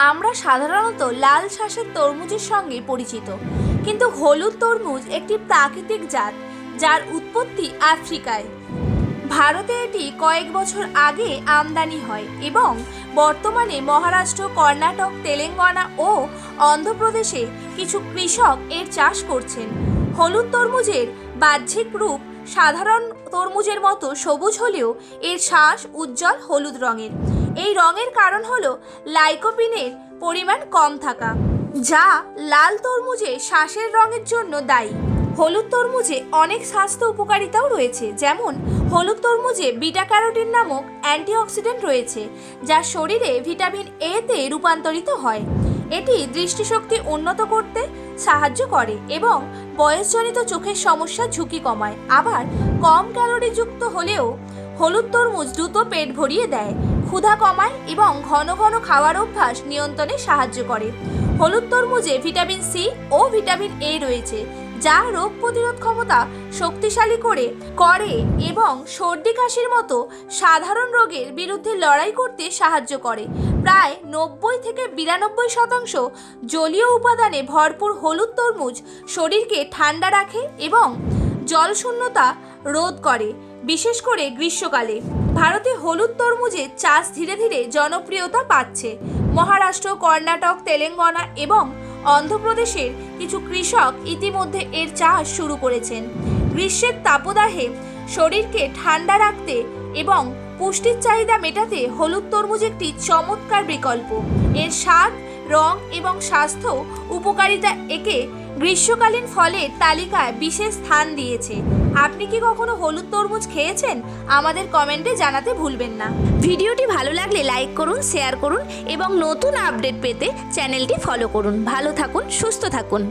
আমরা সাধারণত লাল শ্বাসের তরমুজের সঙ্গে পরিচিত, কিন্তু হলুদ তরমুজ একটি প্রাকৃতিক জাত যার উৎপত্তি আফ্রিকায়। ভারতে এটি কয়েক বছর আগে আমদানি হয় এবং বর্তমানে মহারাষ্ট্র, কর্ণাটক, তেলেঙ্গানা ও অন্ধ্রপ্রদেশে কিছু কৃষক এর চাষ করছেন। হলুদ তরমুজের বাহ্যিক রূপ সাধারণ তরমুজের মতো সবুজ হলেও এর শ্বাস উজ্জ্বল হলুদ রঙের। এই রঙের কারণ হলো লাইকোপিনের পরিমাণ কম থাকা, যা লাল তরমুজে শ্বাসের রঙের জন্য দায়ী। হলুদ তরমুজে অনেক স্বাস্থ্য উপকারিতাও রয়েছে, যেমন হলুদ তরমুজে বিটা ক্যারোটিন নামক অ্যান্টিঅক্সিডেন্ট রয়েছে, যা শরীরে ভিটামিন এ তে রূপান্তরিত হয়। এটি দৃষ্টিশক্তি উন্নত করতে সাহায্য করে এবং বয়সজনিত চোখের সমস্যার ঝুঁকি কমায়। আবার কম ক্যালোরিযুক্ত হলেও হলুদ তরমুজ দ্রুত পেট ভরিয়ে দেয়, ক্ষুধা কমায় এবং ঘন ঘন খাওয়ার অভ্যাস নিয়ন্ত্রণে সাহায্য করে। হলুদ তরমুজে ভিটামিন সি ও ভিটামিন এ রয়েছে, যা রোগ প্রতিরোধ ক্ষমতা শক্তিশালী করে এবং সর্দি কাশির মতো সাধারণ রোগের বিরুদ্ধে লড়াই করতে সাহায্য করে। প্রায় 90-92% জলীয় উপাদানে ভরপুর হলুদ তরমুজ শরীরকে ঠান্ডা রাখে এবং জলশূন্যতা রোধ করে, বিশেষ করে গ্রীষ্মকালে। ভারতে হলুদ তরমুজের চাষ ধীরে ধীরে জনপ্রিয়তা পাচ্ছে। মহারাষ্ট্র, কর্ণাটক, তেলেঙ্গানা এবং অন্ধ্রপ্রদেশের কিছু কৃষক ইতিমধ্যে এর চাষ শুরু করেছেন। গ্রীষ্মের তাপদাহে শরীরকে ঠান্ডা রাখতে এবং পুষ্টির চাহিদা মেটাতে হলুদ তরমুজ একটি চমৎকার বিকল্প। এর স্বাদ, রং এবং স্বাস্থ্য উপকারিতা একে গ্রীষ্মকালীন ফলের তালিকায় বিশেষ স্থান দিয়েছে। আপনি কি কখনো হলুদ তরমুজ খেয়েছেন? আমাদের কমেন্টে জানাতে ভুলবেন না। ভিডিওটি ভালো লাগলে লাইক করুন, শেয়ার করুন এবং নতুন আপডেট পেতে চ্যানেলটি ফলো করুন। ভালো থাকুন, সুস্থ থাকুন।